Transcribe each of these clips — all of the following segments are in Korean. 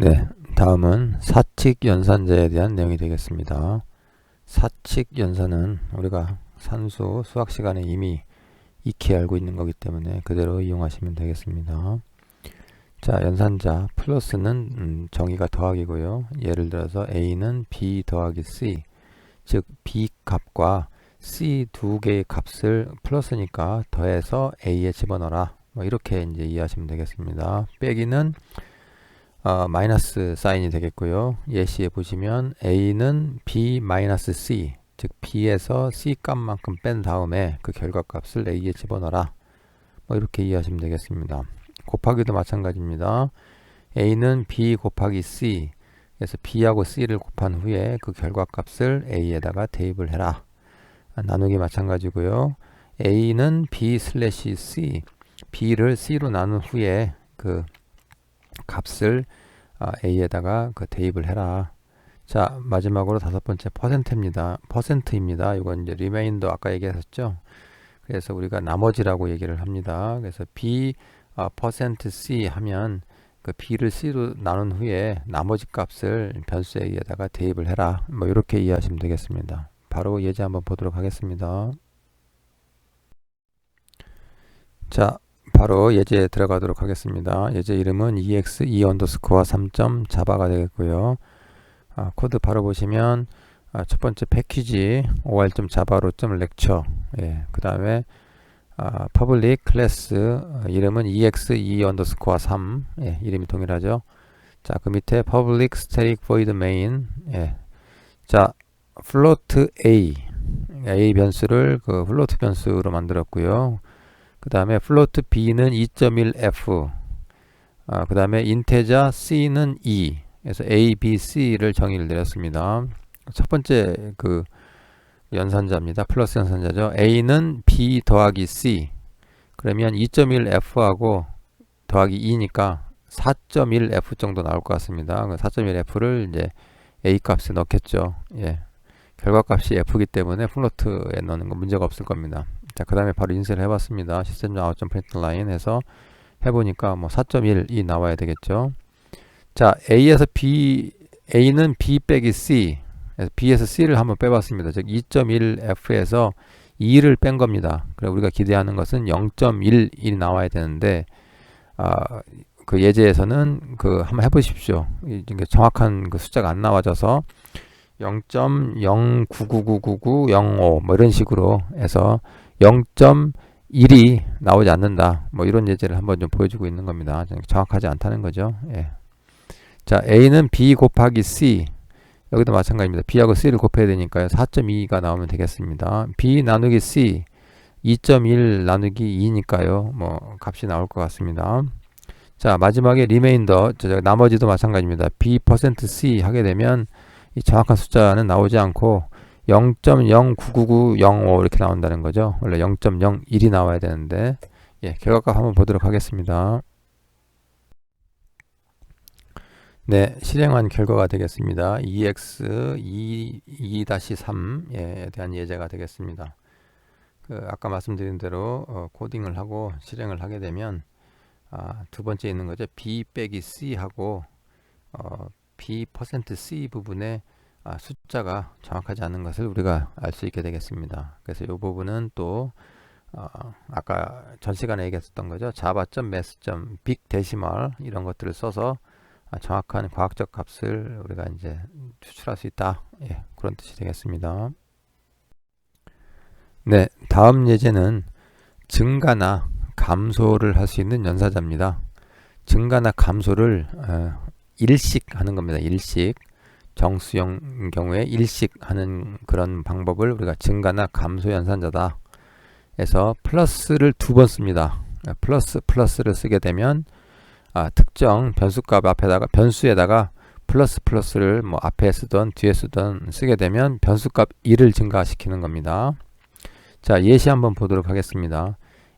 네, 다음은 사칙 연산자에 대한 내용이 되겠습니다. 사칙 연산은 우리가 산수 수학 시간에 이미 익히 알고 있는 거기 때문에 그대로 이용하시면 되겠습니다. 자, 연산자 플러스는 정의가 더하기고요. 예를 들어서 A는 B 더하기 C, 즉 B 값과 C 두 개의 값을 플러스니까 더해서 A에 집어넣어라. 뭐 이렇게 이제 이해하시면 되겠습니다. 빼기는 마이너스 사인이 되겠고요. 예시에 보시면 A는 B 마이너스 C, 즉 B에서 C 값만큼 뺀 다음에 그 결과값을 A에 집어넣어라. 뭐 이렇게 이해하시면 되겠습니다. 곱하기도 마찬가지입니다. A는 B 곱하기 C, 그래서 B하고 C를 곱한 후에 그 결과값을 A에다가 대입을 해라. 나누기 마찬가지고요. A는 B 슬래시 C, B를 C로 나눈 후에 그 값을 A에다가 그 대입을 해라. 자, 마지막으로 다섯 번째 퍼센트입니다. 이건 이제 리메인더 아까 얘기했었죠. 그래서 우리가 나머지라고 얘기를 합니다. 그래서 B 퍼센트 C 하면 그 B를 C로 나눈 후에 나머지 값을 변수 A에다가 대입을 해라. 뭐 이렇게 이해하시면 되겠습니다. 바로 예제 한번 보도록 하겠습니다. 자, 바로 예제에 들어가도록 하겠습니다. 예제 이름은 ex 2 언더스코어 3점 자바가 되겠고요. 코드 바로 보시면 첫 번째 패키지 or.java로.lecture, 그 다음에 public class 이름은 ex 2 언더스코어 3, 이름이 동일하죠. 자, 그 밑에 public static void main, 자, float a 변수를 그 float 변수로 만들었고요. 그 다음에 float b는 2.1f, 그 다음에 integer c는 2, 그래서 a, b, c를 정의를 내렸습니다. 첫 번째 그 연산자입니다. 플러스 연산자죠. a는 b 더하기 c, 그러면 2.1f하고 더하기 2니까 4.1f 정도 나올 것 같습니다. 4.1f를 이제 a 값에 넣겠죠. 결과값이 f이기 때문에 플로트에 넣는 건 문제가 없을 겁니다. 자, 그 다음에 바로 인쇄를 해봤습니다. system.out.println 해서 해보니까 뭐 4.1이 나와야 되겠죠. 자, A에서 B, A는 B 빼기 C, B에서 C를 한번 빼봤습니다. 즉 2.1F에서 2를 뺀 겁니다. 그래서 우리가 기대하는 것은 0.11이 나와야 되는데 그 예제에서는 그 한번 해보십시오. 정확한 그 숫자가 안 나와져서 0.09999905 뭐 이런 식으로 해서 0.1이 나오지 않는다. 뭐 이런 예제를 한번 좀 보여주고 있는 겁니다. 정확하지 않다는 거죠. 자, A는 B 곱하기 C, 여기도 마찬가지입니다. B하고 C를 곱해야 되니까요. 4.2가 나오면 되겠습니다. B 나누기 C 2.1 나누기 2니까요. 뭐 값이 나올 것 같습니다. 자, 마지막에 리메인더, 나머지도 마찬가지입니다. B%C 하게 되면 이 정확한 숫자는 나오지 않고 0.099905 이렇게 나온다는 거죠. 원래 0.01이 나와야 되는데, 결과값 한번 보도록 하겠습니다. 네, 실행한 결과가 되겠습니다. ex 2-3에 대한 예제가 되겠습니다. 아까 말씀드린 대로 코딩을 하고 실행을 하게 되면 두 번째 있는 거죠. b 빼기 c 하고 b%c 부분에 숫자가 정확하지 않은 것을 우리가 알 수 있게 되겠습니다. 그래서 이 부분은 또 아까 전 시간에 얘기했었던 거죠. java.math.bigdecimal 이런 것들을 써서 정확한 과학적 값을 우리가 이제 추출할 수 있다. 그런 뜻이 되겠습니다. 네, 다음 예제는 증가나 감소를 할 수 있는 연산자입니다. 증가나 감소를 일식 하는 겁니다. 일식. 정수형 경우에 일식 하는 그런 방법을 우리가 증가나 감소 연산자다 해서 플러스를 두 번 씁니다. 플러스를 쓰게 되면 특정 변수값 앞에다가 변수에다가 플러스를 뭐 앞에 쓰던 뒤에 쓰던 쓰게 되면 변수값 1을 증가시키는 겁니다. 자, 예시 한번 보도록 하겠습니다.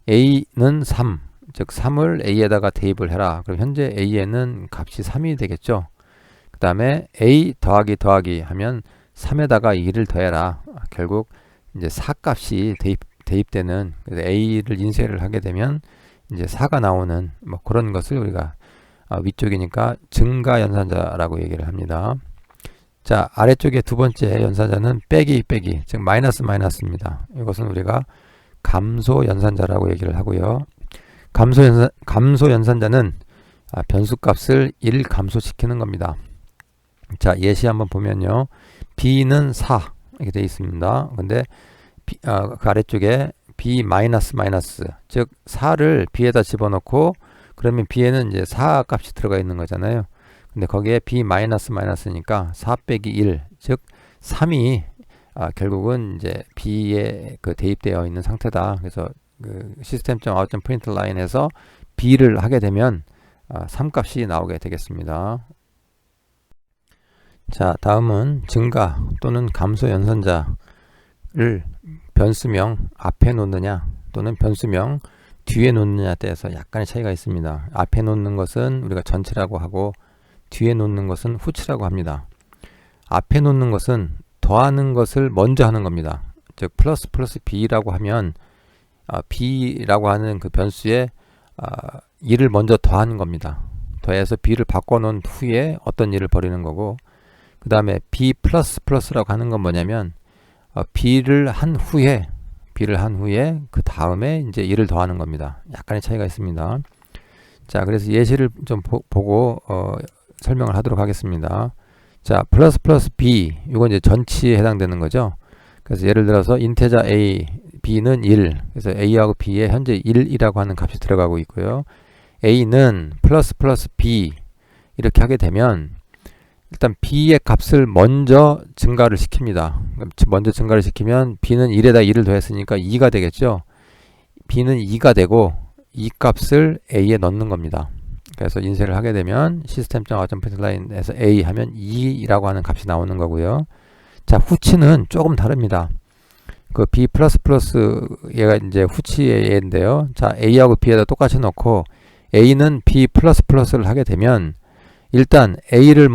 A는 3, 즉 3을 A에다가 대입을 해라. 그럼 현재 A에는 값이 3이 되겠죠. 그 다음에 A 더하기 하면 3에다가 2를 더해라. 결국 이제 4 값이 대입되는, A를 인쇄를 하게 되면 이제 4가 나오는 뭐 그런 것을 우리가 위쪽이니까 증가 연산자라고 얘기를 합니다. 자, 아래쪽에 두 번째 연산자는 빼기, 즉 마이너스입니다. 이것은 우리가 감소 연산자라고 얘기를 하고요. 감소 연산자는 변수값을 1 감소시키는 겁니다. 자, 예시 한번 보면요. b는 4 이렇게 되어 있습니다. 근데 그 아래쪽에 b 마이너스 즉 4를 b에다 집어넣고 그러면 b에는 이제 4 값이 들어가 있는 거잖아요. 근데 거기에 b 마이너스니까 4 빼기 1, 즉 3이 결국은 이제 b에 그 대입되어 있는 상태다. 그래서 그 system.out.println에서 b를 하게 되면 3 값이 나오게 되겠습니다. 자, 다음은 증가 또는 감소 연산자를 변수명 앞에 놓느냐 또는 변수명 뒤에 놓느냐에 대해서 약간의 차이가 있습니다. 앞에 놓는 것은 우리가 전체라고 하고 뒤에 놓는 것은 후치라고 합니다. 앞에 놓는 것은 더하는 것을 먼저 하는 겁니다. 즉 플러스 b라고 하면 b라고 하는 그 변수에 1을 먼저 더하는 겁니다. 더해서 b를 바꿔놓은 후에 어떤 일을 벌이는 거고, 그 다음에 b 플러스라고 하는 건 뭐냐면 b를 한 후에 그 다음에 이제 1을 더하는 겁니다. 약간의 차이가 있습니다. 자, 그래서 예시를 좀 보고 설명을 하도록 하겠습니다. 자, 플러스 b 이건 이제 전치에 해당되는 거죠. 그래서 예를 들어서 인테자 a, b는 1, 그래서 a하고 b에 현재 1이라고 하는 값이 들어가고 있고요. a는 플러스 b 이렇게 하게 되면 일단 b의 값을 먼저 증가를 시킵니다. 먼저 증가를 시키면 b는 1에다 1을 더했으니까 2가 되겠죠. b는 2가 되고 이 값을 a에 넣는 겁니다. 그래서 인쇄를 하게 되면 system.out.println에서 a 하면 2라고 하는 값이 나오는 거고요. 자, 후치는 조금 다릅니다. 그 b 얘가 이제 후치의 a인데요. 자, a하고 b에다 똑같이 넣고 a는 b 를 하게 되면 일단 b를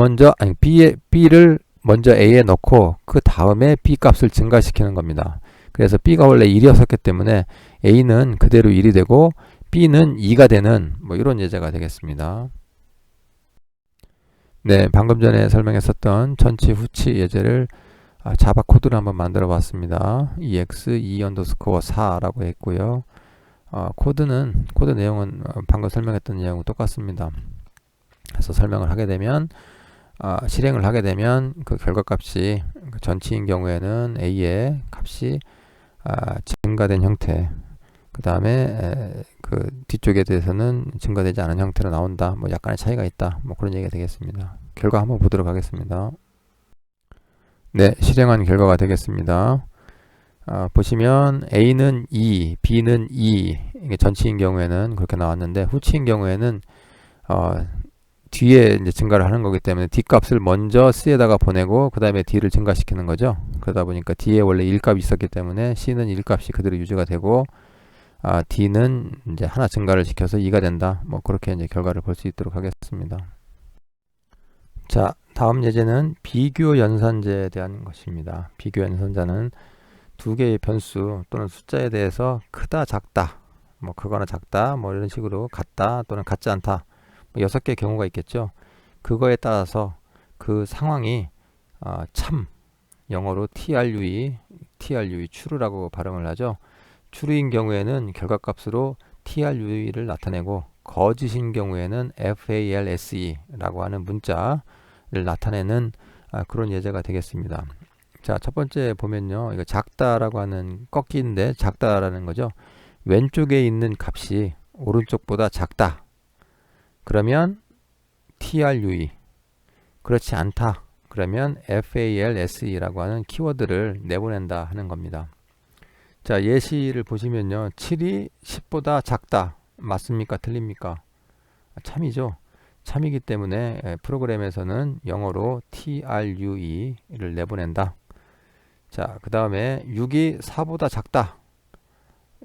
먼저 a에 넣고 그 다음에 b 값을 증가시키는 겁니다. 그래서 b가 원래 1이었기 때문에 a는 그대로 1이 되고 b는 2가 되는 이런 예제가 되겠습니다. 네, 방금 전에 설명했었던 전치 후치 예제를 자바 코드로 한번 만들어 봤습니다. ex2_4라고 했고요. 코드 내용은 방금 설명했던 내용과 똑같습니다. 그래서 설명을 하게 되면 실행을 하게 되면 그 결과값이 전치인 경우에는 a의 값이 증가된 형태, 그 다음에 그 뒤쪽에 대해서는 증가되지 않은 형태로 나온다. 약간의 차이가 있다. 그런 얘기가 되겠습니다. 결과 한번 보도록 하겠습니다. 네, 실행한 결과가 되겠습니다. 보시면 a는 2, b는 2, 이게 전치인 경우에는 그렇게 나왔는데 후치인 경우에는 뒤에 이제 증가를 하는 거기 때문에 d 값을 먼저 c에다가 보내고 그 다음에 d를 증가시키는 거죠. 그러다 보니까 d에 원래 1값이 있었기 때문에 c는 1값이 그대로 유지가 되고 d는 이제 하나 증가를 시켜서 2가 된다. 그렇게 이제 결과를 볼 수 있도록 하겠습니다. 자, 다음 예제는 비교 연산제에 대한 것입니다. 비교 연산자는 두 개의 변수 또는 숫자에 대해서 크다, 작다, 크거나 작다, 이런 식으로 같다 또는 같지 않다, 6개의 경우가 있겠죠. 그거에 따라서 그 상황이 참, 영어로 true true라고 발음을 하죠. true인 경우에는 결과값으로 true를 나타내고 거짓인 경우에는 false라고 하는 문자를 나타내는 그런 예제가 되겠습니다. 자, 첫 번째 보면요, 이거 작다라고 하는 꺾기인데 작다라는 거죠. 왼쪽에 있는 값이 오른쪽보다 작다. 그러면 true, 그렇지 않다. 그러면 false라고 하는 키워드를 내보낸다 하는 겁니다. 자, 예시를 보시면요, 7이 10보다 작다. 맞습니까? 틀립니까? 참이죠. 참이기 때문에 프로그램에서는 영어로 true를 내보낸다. 자, 그 다음에 6이 4보다 작다.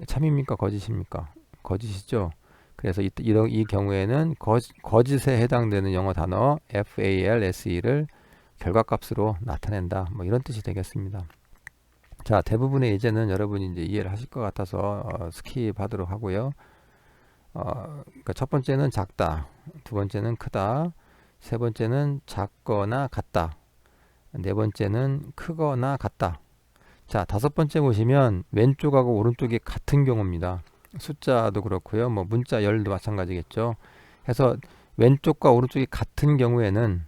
참입니까? 거짓입니까? 거짓이죠. 그래서 이 경우에는 거짓에 해당되는 영어 단어 false를 결과값으로 나타낸다. 이런 뜻이 되겠습니다. 자, 대부분의 예제는 여러분이 이제 이해를 하실 것 같아서 스킵하도록 하고요. 그러니까 첫 번째는 작다, 두 번째는 크다, 세 번째는 작거나 같다, 네 번째는 크거나 같다. 자, 다섯 번째 보시면 왼쪽하고 오른쪽이 같은 경우입니다. 숫자도 그렇고요. 뭐 문자 열도 마찬가지겠죠. 해서 왼쪽과 오른쪽이 같은 경우에는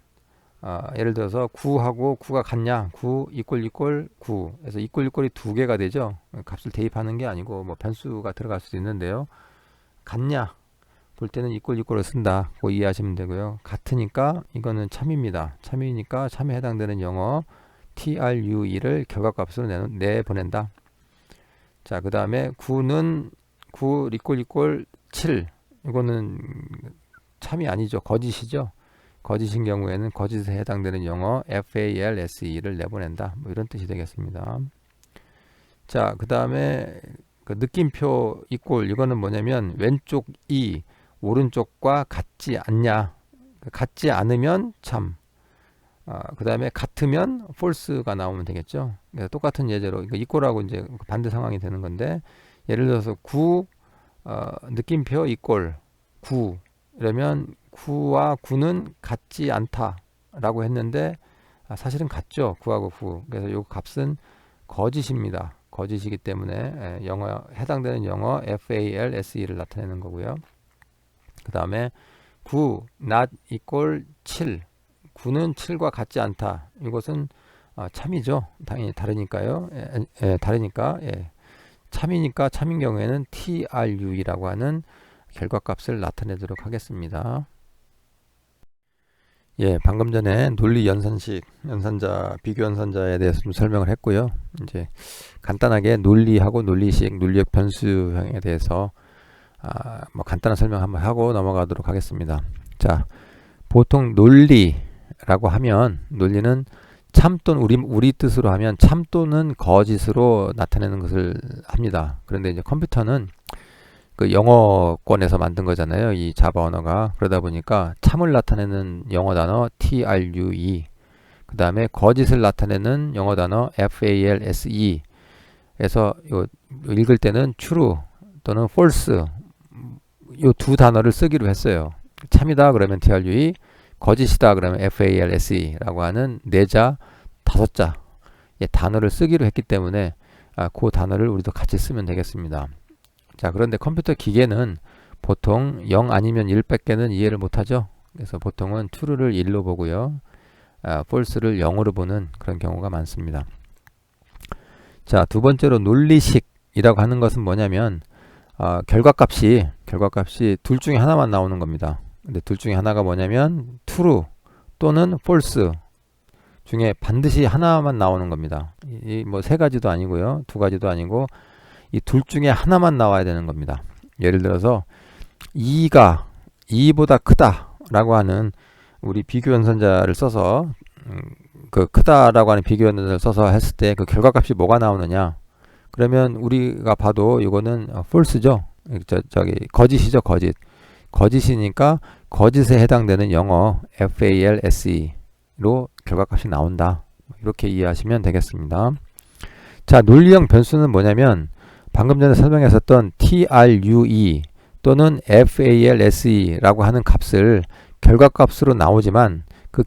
예를 들어서 9하고 9가 같냐? 9 이꼴 9. 그래서 이꼴이 두 개가 되죠. 값을 대입하는 게 아니고 뭐 변수가 들어갈 수도 있는데요. 같냐? 볼 때는 이꼴을 쓴다. 그거 이해하시면 되고요. 같으니까 이거는 참입니다. 참이니까 참에 해당되는 영어 true를 결과값으로 내보낸다. 자, 그 다음에 9는 9 이꼴 7. 이거는 참이 아니죠. 거짓이죠. 거짓인 경우에는 거짓에 해당되는 영어 false를 내보낸다. 뭐 이런 뜻이 되겠습니다. 자, 그 다음에 그 느낌표 이꼴, 이거는 뭐냐면 왼쪽 이 오른쪽과 같지 않냐. 같지 않으면 참. 그 다음에 같으면 false가 나오면 되겠죠. 그래서 똑같은 예제로 이꼴하고 이제 반대 상황이 되는 건데, 예를 들어서 9 느낌표 이꼴 9 이러면 9와 9는 같지 않다 라고 했는데 사실은 같죠. 9하고 9. 그래서 이 값은 거짓입니다. 거짓이기 때문에 해당되는 영어 false를 나타내는 거고요. 그 다음에 9 not equal 7. 9는 7과 같지 않다. 이것은 참이죠. 당연히 다르니까요. 다르니까 참이니까 참인 경우에는 true라고 하는 결과값을 나타내도록 하겠습니다. 방금 전에 논리 연산식, 연산자, 비교 연산자에 대해서 좀 설명을 했고요. 이제 간단하게 논리하고 논리식, 논리역 변수형에 대해서 뭐 간단한 설명 한번 하고 넘어가도록 하겠습니다. 자, 보통 논리라고 하면 논리는 참 또는 우리 뜻으로 하면 참 또는 거짓으로 나타내는 것을 합니다. 그런데 이제 컴퓨터는 그 영어권에서 만든 거잖아요. 이 자바 언어가. 그러다 보니까 참을 나타내는 영어 단어 true, 그 다음에 거짓을 나타내는 영어 단어 false, 에서 읽을 때는 true 또는 false 이 두 단어를 쓰기로 했어요. 참이다 그러면 true, 거짓이다 그러면 false라고 하는 네자 다섯자 단어를 쓰기로 했기 때문에 그 단어를 우리도 같이 쓰면 되겠습니다. 자, 그런데 컴퓨터 기계는 보통 0 아니면 1밖에는 이해를 못하죠. 그래서 보통은 true를 1로 보고요. false를 0으로 보는 그런 경우가 많습니다. 자, 두 번째로 논리식이라고 하는 것은 뭐냐면 결과값이 둘 중에 하나만 나오는 겁니다. 근데 둘 중에 하나가 뭐냐면 true 또는 false 중에 반드시 하나만 나오는 겁니다. 이 뭐 세 가지도 아니고요. 두 가지도 아니고 이 둘 중에 하나만 나와야 되는 겁니다. 예를 들어서 2가 2보다 크다 라고 하는 우리 비교 연산자를 써서 그 크다라고 하는 비교 연산자를 써서 했을 때 그 결과값이 뭐가 나오느냐, 그러면 우리가 봐도 이거는 false죠. 저기 거짓이죠. 거짓이니까 거짓에 해당되는 영어 false로 결과값이 나온다. 이렇게 이해하시면 되겠습니다. 자, 논리형 변수는 뭐냐면 방금 전에 설명했었던 true 또는 false라고 하는 값을 결과값으로 나오지만 그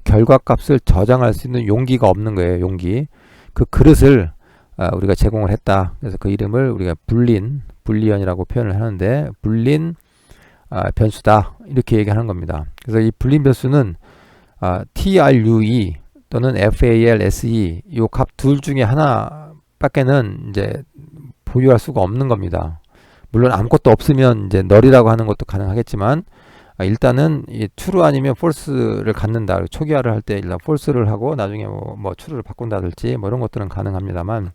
결과값을 저장할 수 있는 용기가 없는 거예요. 용기. 그 그릇을 우리가 제공을 했다. 그래서 그 이름을 우리가 불리언이라고 표현을 하는데 불린 변수다. 이렇게 얘기하는 겁니다. 그래서 이 불린 변수는 true 또는 false 이 값 둘 중에 하나밖에는 이제 보유할 수가 없는 겁니다. 물론 아무것도 없으면 이제 널이라고 하는 것도 가능하겠지만 일단은 이 true 아니면 false를 갖는다. 초기화를 할 때 일단 false를 하고 나중에 뭐 true를 바꾼다든지 뭐 이런 것들은 가능합니다만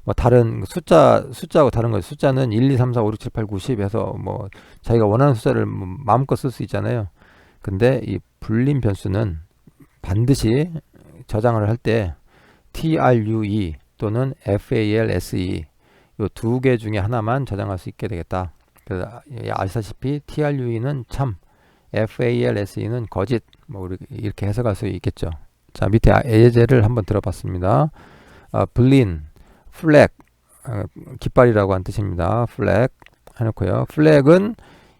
뭐 다른 숫자하고 다른 거예요. 숫자는 1, 2, 3, 4, 5, 6, 7, 8, 9, 10 해서 뭐 자기가 원하는 숫자를 마음껏 쓸 수 있잖아요. 근데 이 불림 변수는 반드시 저장을 할 때 true 또는 false 이 두 개 중에 하나만 저장할 수 있게 되겠다. 그래서 아시다시피 true는 참, false는 거짓, 뭐 이렇게 해석할 수 있겠죠. 자, 밑에 예제를 한번 들어봤습니다. 불린, flag, 깃발이라고 한 뜻입니다. flag, 해놓고요. 플렉은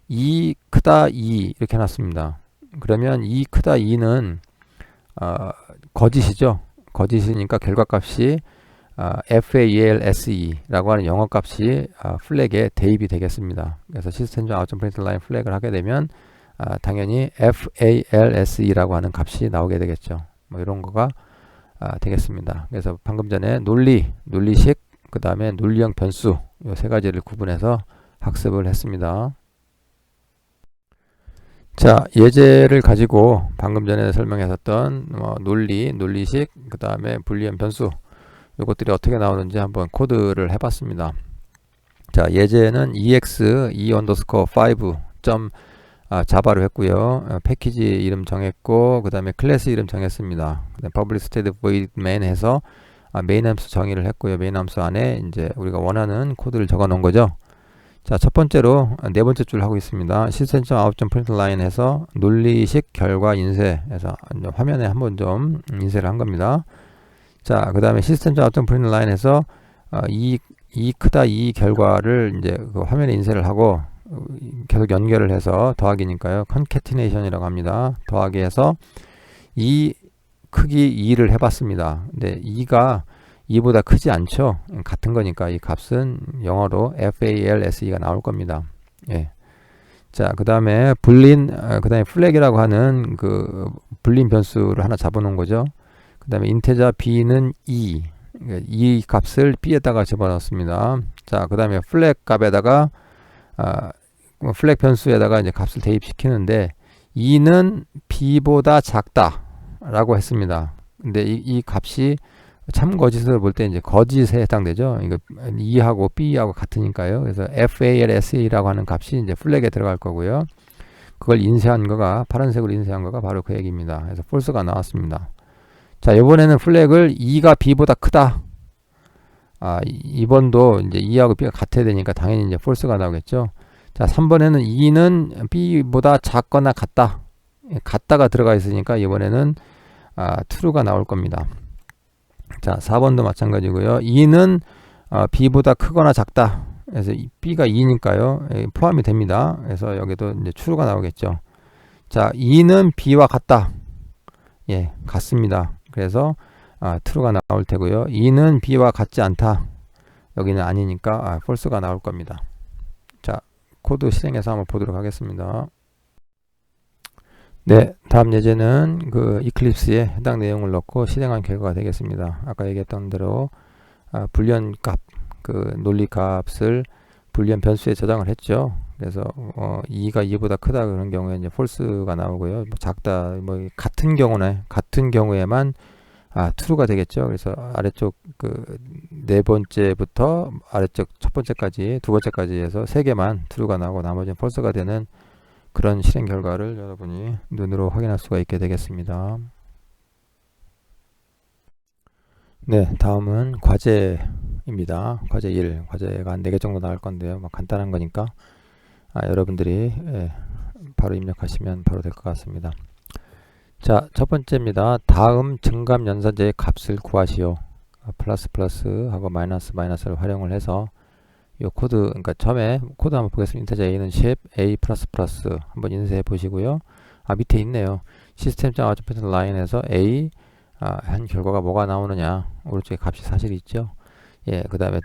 2 크다 2 이렇게 해놨습니다. 그러면 2 크다 2는 거짓이죠. 거짓이니까 결과값이 FALSE라고 하는 영어값이 플렉에 대입이 되겠습니다. 그래서 시스템 아웃.println 플렉을 하게 되면 당연히 FALSE라고 하는 값이 나오게 되겠죠. 뭐 이런 거가 되겠습니다. 그래서 방금 전에 논리식, 그 다음에 논리형 변수 이 세 가지를 구분해서 학습을 했습니다. 자, 예제를 가지고 방금 전에 설명했었던 논리식, 그 다음에 불리한 변수 이것들이 어떻게 나오는지 한번 코드를 해봤습니다. 자, 예제는 ex_5 자바로 했고요. 패키지 이름 정했고, 그 다음에 클래스 이름 정했습니다. 그다음에 public static void main 해서 메인 함수 정의를 했고요. 메인 함수 안에 이제 우리가 원하는 코드를 적어 놓은 거죠. 자, 첫 번째로 네 번째 줄 하고 있습니다. system.out.println 해서 논리식 결과 인쇄해서 화면에 한번 좀 인쇄를 한 겁니다. 자, 그 다음에 system.out.println 해서 이 크다 이 결과를 이제 그 화면에 인쇄를 하고 계속 연결을 해서 더하기니까요. concatenation이라고 합니다. 더하기 해서 이 크기 2를 해봤습니다. 근데 2가 2보다 크지 않죠. 같은 거니까 이 값은 영어로 FALSE가 나올 겁니다. 예. 자, 그 다음에 그 다음에 플렉이라고 하는 그 불린 변수를 하나 잡아놓은 거죠. 그 다음에 인테자 b는 2. 이 값을 b에다가 집어넣습니다. 자, 그 다음에 플렉 값에다가 플렉 변수에다가 이제 값을 대입시키는데 2는 b보다 작다 라고 했습니다. 근데 이 값이 참 거짓을 볼 때 이제 거짓에 해당되죠. 이거 2하고 b하고 같으니까요. 그래서 FALSE라고 하는 값이 이제 플렉에 들어갈 거고요. 그걸 인쇄한 거가 파란색으로 인쇄한 거가 바로 그 얘기입니다. 그래서 false가 나왔습니다. 자, 이번에는 플렉을 2가 b보다 크다. 이번도 이제 2하고 b가 같아야 되니까 당연히 이제 false가 나오겠죠. 자, 3번에는 2는 b보다 작거나 같다. 같다가 들어가 있으니까 이번에는 true가 나올 겁니다. 자, 4번도 마찬가지고요. 2는 b보다 크거나 작다. 그래서 b가 2니까요. 포함이 됩니다. 그래서 여기도 이제 true가 나오겠죠. 자, 2는 b와 같다. 예, 같습니다. 그래서 true가 나올 테고요. 2는 b와 같지 않다. 여기는 아니니까 false가 나올 겁니다. 자, 코드 실행해서 한번 보도록 하겠습니다. 네, 다음 예제는 그 이클립스에 해당 내용을 넣고 실행한 결과가 되겠습니다. 아까 얘기했던 대로 불리한 값, 그 논리 값을 불리한 변수에 저장을 했죠. 그래서 2가 2보다 크다 그런 경우에 이제 false가 나오고요. 뭐 작다, 뭐 같은 경우에만 true가 되겠죠. 그래서 아래쪽 그 네 번째부터 아래쪽 첫 번째까지 두 번째까지 해서 세 개만 true가 나오고 나머지는 false가 되는 그런 실행 결과를 여러분이 눈으로 확인할 수가 있게 되겠습니다. 네, 다음은 과제입니다. 과제 1, 과제가 한 4개 정도 나올 건데요. 뭐 간단한 거니까 여러분들이 바로 입력하시면 바로 될 것 같습니다. 자, 첫 번째입니다. 다음 증감 연산제의 값을 구하시오. 플러스 플러스하고 마이너스 마이너스를 활용을 해서 이 코드, 그러니까 처음에 코드 한번 보겠습니다. 인테저 a는 10, a 플러스 플러스 한번 인쇄해 보시고요. 밑에 있네요. 시스템.out.println에서 a 한 결과가 뭐가 나오느냐. 오른쪽에 값이 사실 있죠. 예, 그 다음에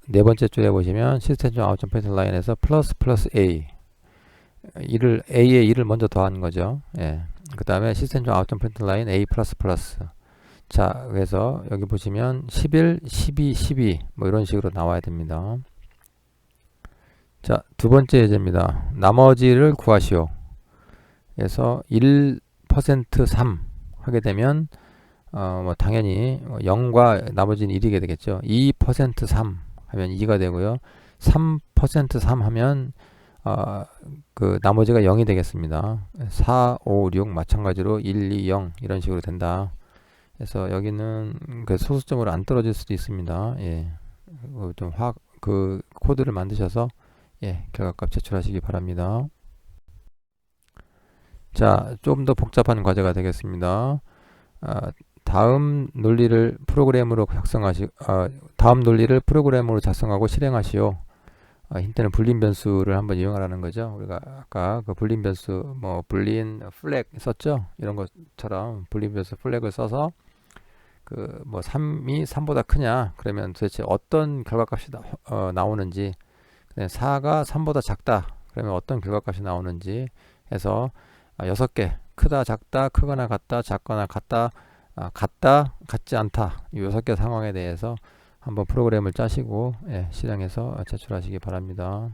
네 번째 줄에 보시면 시스템.out.println에서 플러스 플러스 a a에 1을 먼저 더한 거죠. 예, 그 다음에 시스템.out.println a 플러스 플러스. 자, 그래서 여기 보시면 11, 12, 12 뭐 이런 식으로 나와야 됩니다. 자, 두 번째 예제입니다. 나머지를 구하시오. 그래서 1% 3 하게 되면 뭐 당연히 0과 나머지는 1이게 되겠죠. 2% 3 하면 2가 되고요. 3% 3 하면 그 나머지가 0이 되겠습니다. 4, 5, 6 마찬가지로 1, 2, 0 이런 식으로 된다. 그래서 여기는 그 소수점으로 안 떨어질 수도 있습니다. 예, 좀 그 코드를 만드셔서 결과값 제출하시기 바랍니다. 자, 좀 더 복잡한 과제가 되겠습니다. 다음 논리를 프로그램으로 작성하고 실행하시오. 힌트는 불린 변수를 한번 이용하라는 거죠. 우리가 아까 그 불린 변수 뭐 불린 플렉 썼죠. 이런 것처럼 불린 변수 플렉을 써서 그 뭐 3이 3보다 크냐 그러면 도대체 어떤 결과값이 나오는지, 4가 3보다 작다 그러면 어떤 결과값이 나오는지 해서 6개, 크다 작다 크거나 같다 작거나 같다 같다 같지 않다, 이 6개 상황에 대해서 한번 프로그램을 짜시고 실행해서 제출하시기 바랍니다.